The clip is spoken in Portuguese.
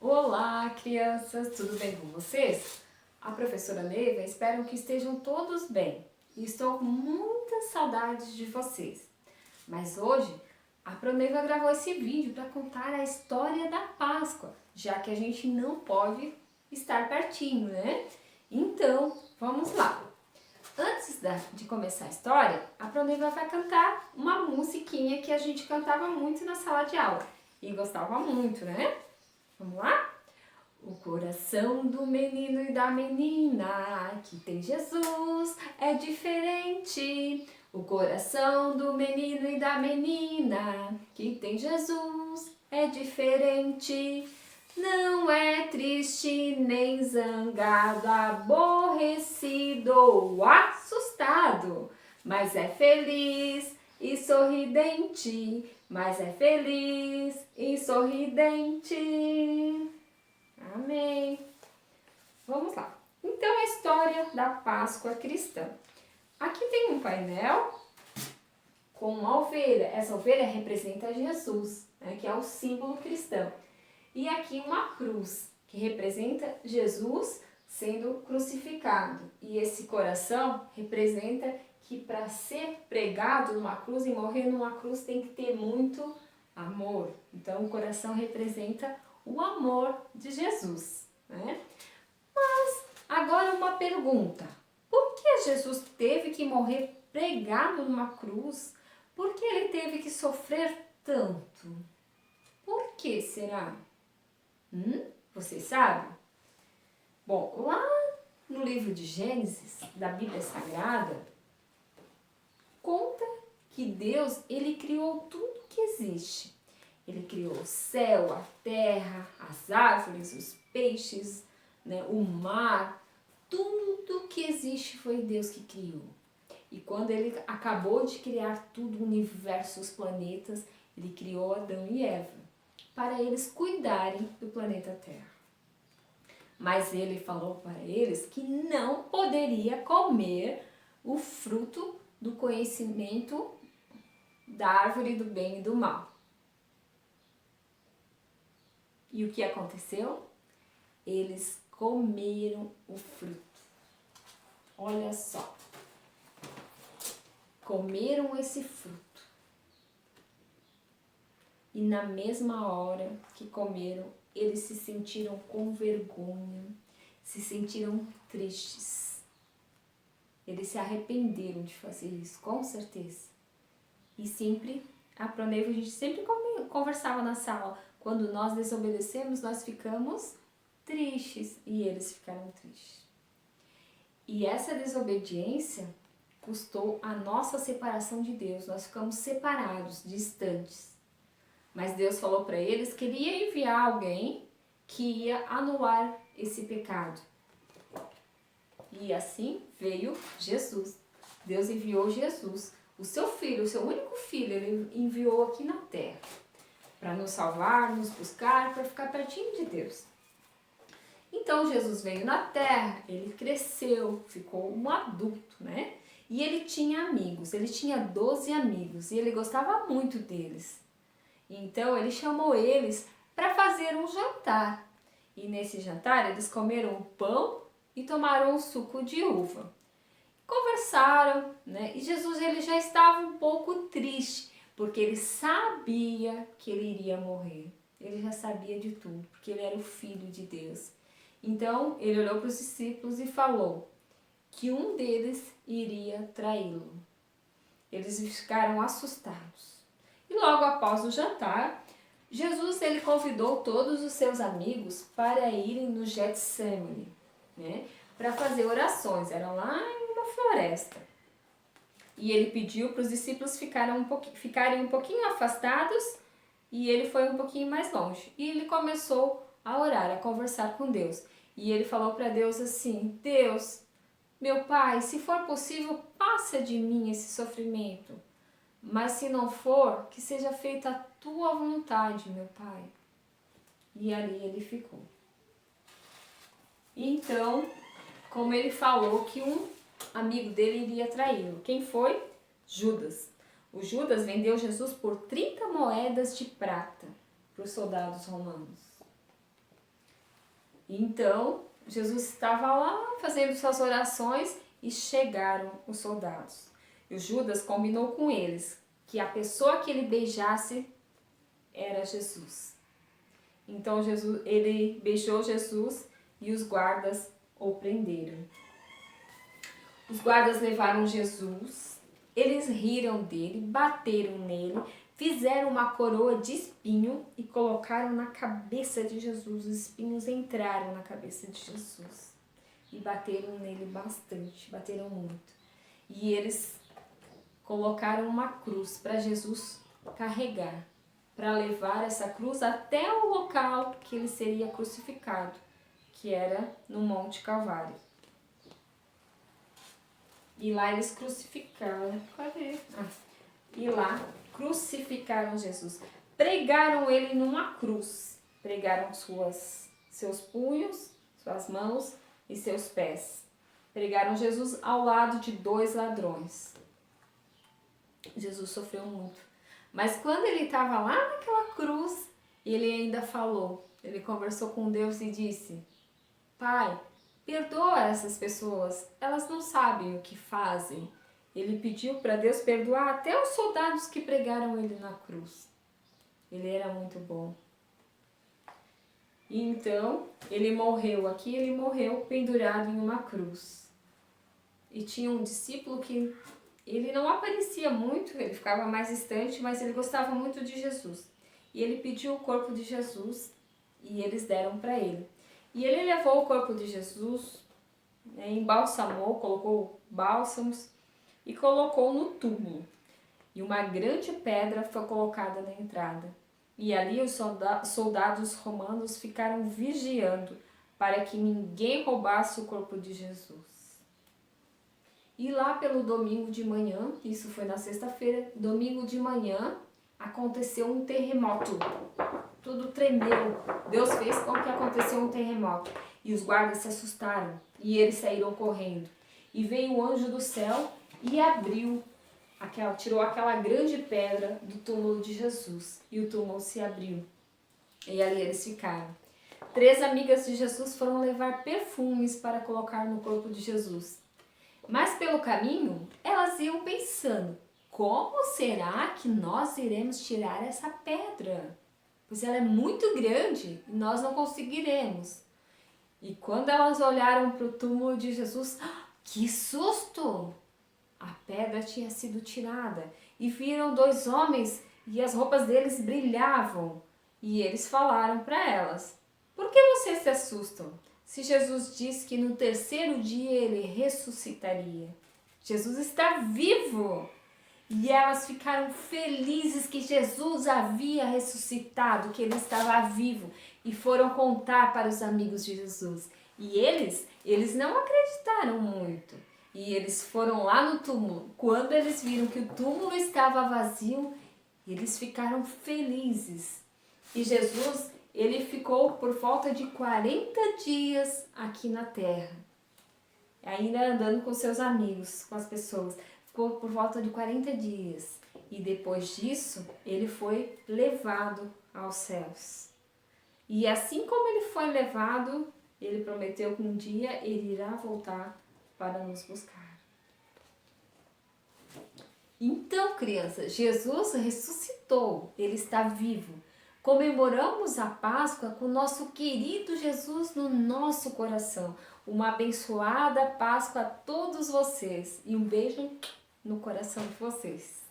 Olá, crianças! Tudo bem com vocês? A professora Neiva, espero que estejam todos bem. E estou com muitas saudades de vocês. Mas hoje, a Proneiva gravou esse vídeo para contar a história da Páscoa, já que a gente não pode estar pertinho, né? Então, vamos lá! Antes de começar a história, a Proneiva vai cantar uma musiquinha que a gente cantava muito na sala de aula. E gostava muito, né? Vamos lá? O coração do menino e da menina que tem Jesus é diferente. O coração do menino e da menina que tem Jesus é diferente. Não é triste nem zangado, aborrecido ou assustado, mas é feliz e sorridente, mas é feliz e sorridente. Amém. Vamos lá. Então, a história da Páscoa cristã. Aqui tem um painel com uma ovelha. Essa ovelha representa Jesus, né, que é o símbolo cristão. E aqui uma cruz, que representa Jesus sendo crucificado. E esse coração representa que para ser pregado numa cruz e morrer numa cruz tem que ter muito amor. Então, o coração representa o amor de Jesus, né? Mas agora uma pergunta: por que Jesus teve que morrer pregado numa cruz? Por que ele teve que sofrer tanto? Por que será? Você sabe? Bom, lá no livro de Gênesis, da Bíblia Sagrada, conta que Deus, ele criou tudo que existe. Ele criou o céu, a terra, as árvores, os peixes, né, o mar. Tudo que existe foi Deus que criou. E quando ele acabou de criar tudo, o universo, os planetas, ele criou Adão e Eva para eles cuidarem do planeta Terra. Mas ele falou para eles que não poderia comer o fruto do conhecimento da árvore do bem e do mal. E o que aconteceu? Eles comeram o fruto. Olha só. Comeram esse fruto. E na mesma hora que comeram, eles se sentiram com vergonha, se sentiram tristes. Eles se arrependeram de fazer isso, com certeza. E sempre, a Proneiva, a gente sempre conversava na sala. Quando nós desobedecemos, nós ficamos tristes. E eles ficaram tristes. E essa desobediência custou a nossa separação de Deus. Nós ficamos separados, distantes. Mas Deus falou para eles que ele ia enviar alguém que ia anular esse pecado. E assim veio Jesus. Deus enviou Jesus, o seu filho, o seu único filho, ele enviou aqui na terra para nos salvar, nos buscar, para ficar pertinho de Deus. Então Jesus veio na terra, ele cresceu, ficou um adulto, né? E ele tinha amigos, ele tinha 12 amigos e ele gostava muito deles. Então ele chamou eles para fazer um jantar. E nesse jantar eles comeram pão e tomaram um suco de uva. Conversaram, né? E Jesus, ele já estava um pouco triste, porque ele sabia que ele iria morrer. Ele já sabia de tudo, porque ele era o Filho de Deus. Então ele olhou para os discípulos e falou que um deles iria traí-lo. Eles ficaram assustados. E logo após o jantar, Jesus, ele convidou todos os seus amigos para irem no Getsemane, né, para fazer orações. Era lá em uma floresta. E ele pediu para os discípulos ficarem um pouquinho afastados e ele foi um pouquinho mais longe. E ele começou a orar, a conversar com Deus. E ele falou para Deus assim: Deus, meu Pai, se for possível, passa de mim esse sofrimento. Mas se não for, que seja feita a tua vontade, meu Pai. E ali ele ficou. Então, como ele falou que um amigo dele iria traí-lo. Quem foi? Judas. O Judas vendeu Jesus por 30 moedas de prata para os soldados romanos. Então, Jesus estava lá fazendo suas orações e chegaram os soldados. E o Judas combinou com eles que a pessoa que ele beijasse era Jesus. Então ele beijou Jesus e os guardas o prenderam. Os guardas levaram Jesus, eles riram dele, bateram nele, fizeram uma coroa de espinho e colocaram na cabeça de Jesus. Os espinhos entraram na cabeça de Jesus e bateram nele bastante, bateram muito. E eles colocaram uma cruz para Jesus carregar, para levar essa cruz até o local que ele seria crucificado, que era no Monte Calvário. E lá eles crucificaram. Cadê? E lá crucificaram Jesus. Pregaram ele numa cruz. Pregaram seus punhos, suas mãos e seus pés. Pregaram Jesus ao lado de 2 ladrões. Jesus sofreu muito. Mas quando ele estava lá naquela cruz, ele ainda falou. Ele conversou com Deus e disse: Pai, perdoa essas pessoas, elas não sabem o que fazem. Ele pediu para Deus perdoar até os soldados que pregaram ele na cruz. Ele era muito bom. E então, ele morreu pendurado em uma cruz. E tinha um discípulo que ele não aparecia muito, ele ficava mais distante, mas ele gostava muito de Jesus. E ele pediu o corpo de Jesus e eles deram para ele. E ele levou o corpo de Jesus, embalsamou, colocou bálsamos e colocou no túmulo. E uma grande pedra foi colocada na entrada. E ali os soldados romanos ficaram vigiando para que ninguém roubasse o corpo de Jesus. E lá pelo domingo de manhã, isso foi na sexta-feira, domingo de manhã, aconteceu um terremoto. Tudo tremeu. Deus fez com que aconteceu um terremoto. E os guardas se assustaram e eles saíram correndo. E veio o anjo do céu e tirou aquela grande pedra do túmulo de Jesus. E o túmulo se abriu. E ali eles ficaram. 3 amigas de Jesus foram levar perfumes para colocar no corpo de Jesus. Mas pelo caminho, elas iam pensando: como será que nós iremos tirar essa pedra? Pois ela é muito grande e nós não conseguiremos. E quando elas olharam para o túmulo de Jesus, que susto! A pedra tinha sido tirada e viram 2 homens e as roupas deles brilhavam. E eles falaram para elas: por que vocês se assustam? Se Jesus disse que no 3º dia ele ressuscitaria. Jesus está vivo! E elas ficaram felizes que Jesus havia ressuscitado, que ele estava vivo. E foram contar para os amigos de Jesus. E eles não acreditaram muito. E eles foram lá no túmulo. Quando eles viram que o túmulo estava vazio, eles ficaram felizes. E Jesus, ele ficou por volta de 40 dias aqui na terra. Ainda andando com seus amigos, com as pessoas. Ficou por volta de 40 dias. E depois disso, ele foi levado aos céus. E assim como ele foi levado, ele prometeu que um dia ele irá voltar para nos buscar. Então, crianças, Jesus ressuscitou, ele está vivo. Comemoramos a Páscoa com nosso querido Jesus no nosso coração. Uma abençoada Páscoa a todos vocês e um beijo no coração de vocês.